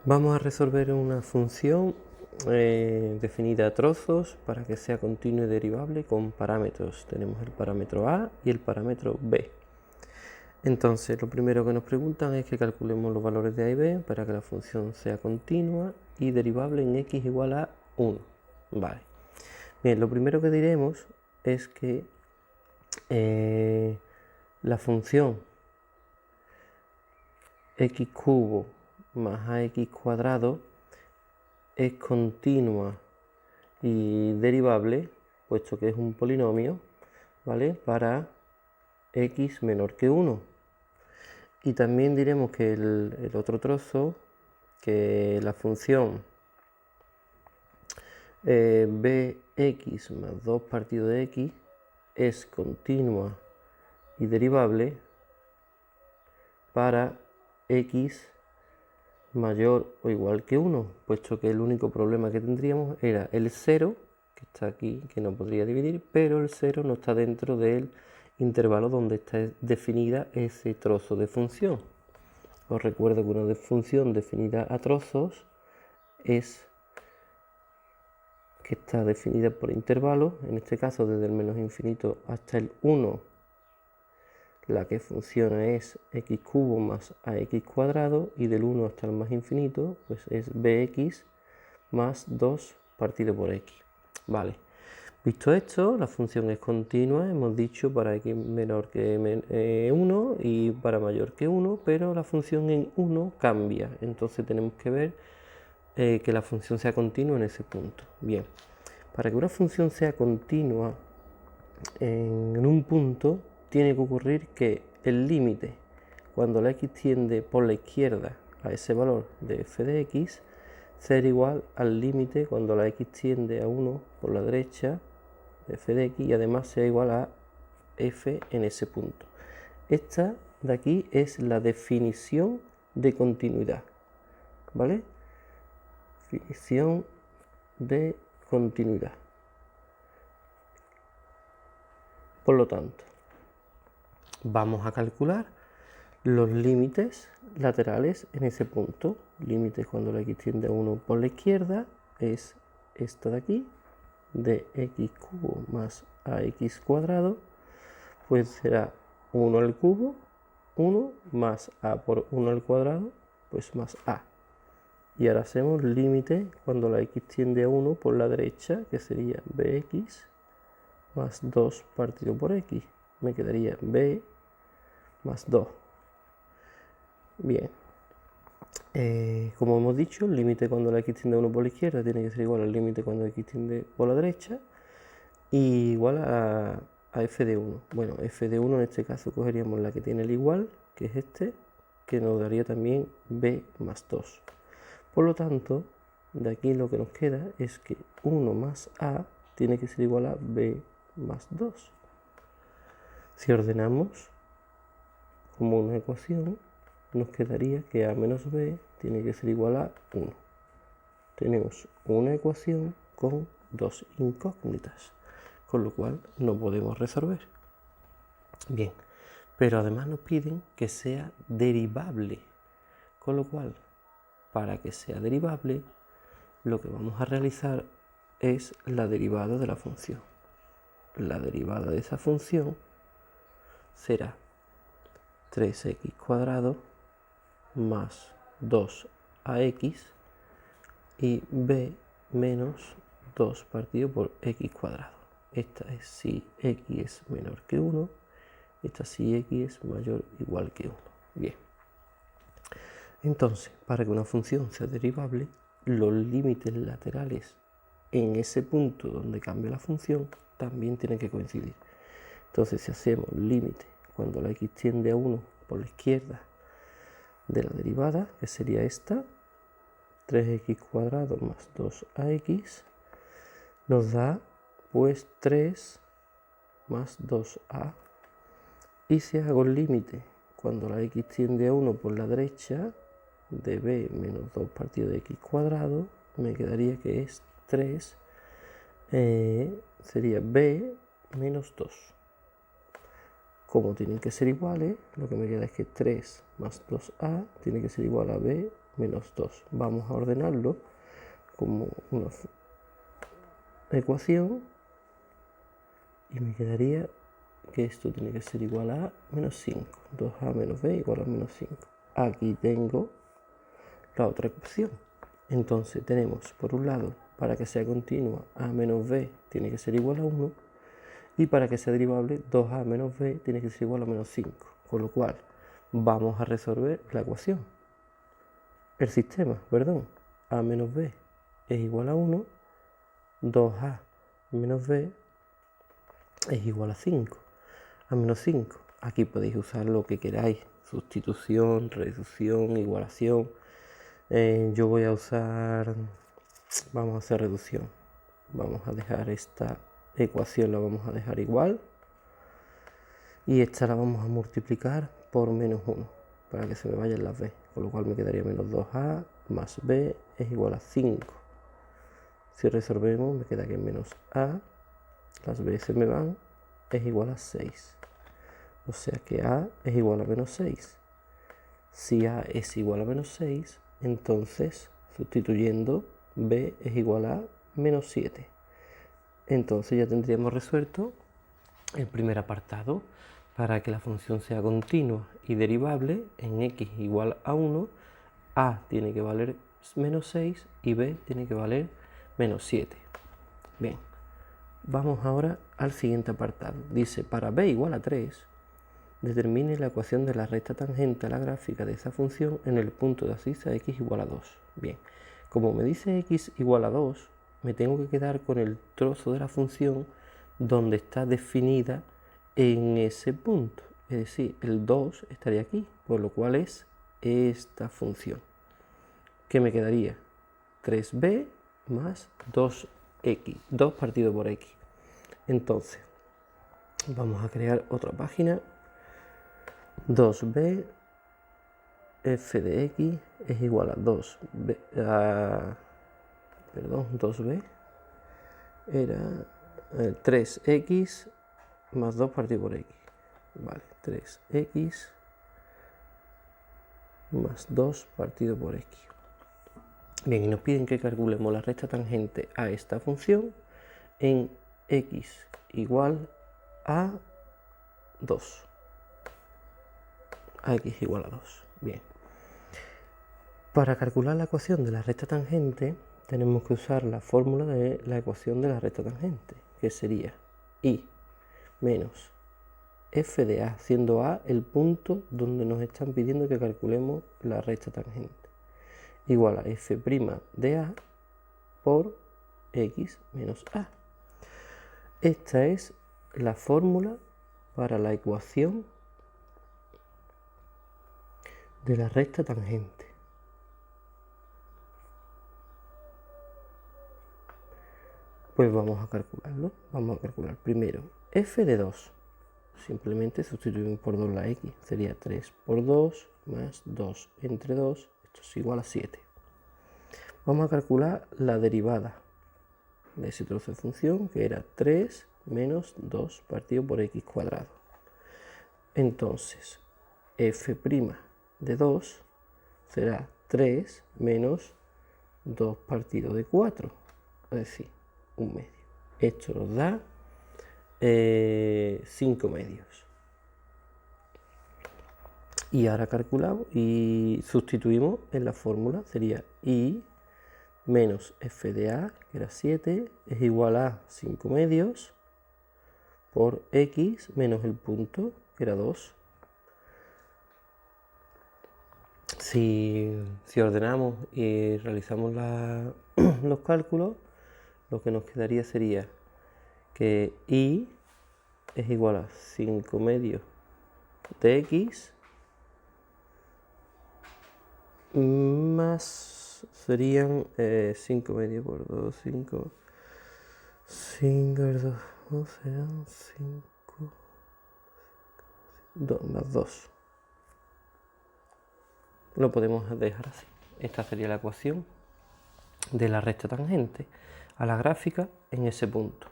Vamos a resolver una función definida a trozos para que sea continua y derivable con parámetros. Tenemos el parámetro A y el parámetro B. Entonces, lo primero que nos preguntan es que calculemos los valores de A y B para que la función sea continua y derivable en x igual a 1. Vale. Bien, lo primero que diremos es que la función x cubo más ax cuadrado es continua y derivable, puesto que es un polinomio, ¿vale? Para x menor que 1. Y también diremos que el otro trozo, que la función bx más 2 partido de x es continua y derivable para x mayor o igual que 1, puesto que el único problema que tendríamos era el 0, que está aquí, que no podría dividir, pero el 0 no está dentro del intervalo donde está definida ese trozo de función. Os recuerdo que una función definida a trozos es que está definida por intervalos, en este caso desde el menos infinito hasta el 1, la que funciona es x cubo más ax cuadrado, y del 1 hasta el más infinito pues es bx más 2 partido por x. Vale, visto esto, la función es continua, hemos dicho, para x menor que 1 y para mayor que 1, pero la función en 1 cambia, entonces tenemos que ver que la función sea continua en ese punto. Bien, para que una función sea continua en un punto, tiene que ocurrir que el límite, cuando la x tiende por la izquierda a ese valor de f de x, ser igual al límite cuando la x tiende a 1 por la derecha de f de x, y además sea igual a f en ese punto. Esta de aquí es la definición de continuidad, ¿vale? Definición de continuidad. Por lo tanto, vamos a calcular los límites laterales en ese punto. Límites cuando la x tiende a 1 por la izquierda es esta de aquí, de x cubo más ax cuadrado, pues será 1 al cubo, 1 más a por 1 al cuadrado, pues más a. Y ahora hacemos límite cuando la x tiende a 1 por la derecha, que sería bx más 2 partido por x. Me quedaría b más 2. Bien, como hemos dicho, el límite cuando la x tiende a 1 por la izquierda tiene que ser igual al límite cuando la x tiende por la derecha, y igual a f de 1. Bueno, f de 1 en este caso cogeríamos la que tiene el igual, que es este, que nos daría también b más 2. Por lo tanto, de aquí lo que nos queda es que 1 más a tiene que ser igual a b más 2. Si ordenamos como una ecuación, nos quedaría que a menos b tiene que ser igual a 1. Tenemos una ecuación con dos incógnitas, con lo cual no podemos resolver. Bien, pero además nos piden que sea derivable, con lo cual, para que sea derivable, lo que vamos a realizar es la derivada de la función. La derivada de esa función será 3x cuadrado más 2ax y b menos 2 partido por x cuadrado. Esta es si x es menor que 1, esta si x es mayor o igual que 1. Bien, entonces, para que una función sea derivable, los límites laterales en ese punto donde cambia la función también tienen que coincidir. Entonces, si hacemos límite cuando la x tiende a 1 por la izquierda de la derivada, que sería esta, 3x cuadrado más 2ax, nos da pues 3 más 2a. Y si hago el límite cuando la x tiende a 1 por la derecha, de b menos 2 partido de x cuadrado, me quedaría que es 3, sería b menos 2. Como tienen que ser iguales, lo que me queda es que 3 más 2a tiene que ser igual a b menos 2. Vamos a ordenarlo como una ecuación y me quedaría que esto tiene que ser igual a menos 5. 2a menos b igual a menos 5. Aquí tengo la otra ecuación. Entonces tenemos, por un lado, para que sea continua, a menos b tiene que ser igual a 1. Y para que sea derivable, 2a menos b tiene que ser igual a menos 5. Con lo cual, vamos a resolver la ecuación. El sistema, perdón. A menos b es igual a 1. 2a menos b es igual a 5. A menos 5. Aquí podéis usar lo que queráis. Sustitución, reducción, igualación. Yo voy a usar... Vamos a hacer reducción. Vamos a dejar esta ecuación, la vamos a dejar igual. Y esta la vamos a multiplicar por menos 1. Para que se me vayan las b. Con lo cual me quedaría menos 2a más b es igual a 5. Si resolvemos me queda que menos a, las b se me van, es igual a 6. O sea que a es igual a menos 6. Si a es igual a menos 6, entonces sustituyendo b es igual a menos 7. Entonces ya tendríamos resuelto el primer apartado. Para que la función sea continua y derivable en x igual a 1, a tiene que valer menos 6 y b tiene que valer menos 7. Bien, vamos ahora al siguiente apartado. Dice, para b igual a 3, determine la ecuación de la recta tangente a la gráfica de esa función en el punto de abscisa x igual a 2. Bien, como me dice x igual a 2, me tengo que quedar con el trozo de la función donde está definida en ese punto. Es decir, el 2 estaría aquí, por lo cual es esta función. ¿Qué me quedaría? 3b más 2x, 2 partido por x. Entonces, vamos a crear otra página. 2b f de x es igual a 2b, perdón, 2b era 3x más 2 partido por x. Vale, 3x más 2 partido por x. Bien, y nos piden que calculemos la recta tangente a esta función en x igual a 2. A x igual a 2. Bien. Para calcular la ecuación de la recta tangente, tenemos que usar la fórmula de la ecuación de la recta tangente, que sería y menos f de a, siendo a el punto donde nos están pidiendo que calculemos la recta tangente, igual a f' de a por x menos a. Esta es la fórmula para la ecuación de la recta tangente. Pues vamos a calcularlo. Vamos a calcular primero f de 2. Simplemente sustituimos por 2 la x. Sería 3 por 2 más 2 entre 2. Esto es igual a 7. Vamos a calcular la derivada de ese trozo de función, que era 3 menos 2 partido por x cuadrado. Entonces, f' de 2 será 3 menos 2 partido de 4. Es decir, un medio. Esto nos da 5 medios. Y ahora calculamos y sustituimos en la fórmula. Sería y menos f de a, que era 7, es igual a 5 medios por x menos el punto, que era 2. Si ordenamos y realizamos los cálculos, lo que nos quedaría sería que y es igual a 5 medios de x más serían 5 medios por 2, 5 2 serán 5 2 más 2. Lo podemos dejar así. Esta sería la ecuación de la recta tangente a la gráfica en ese punto.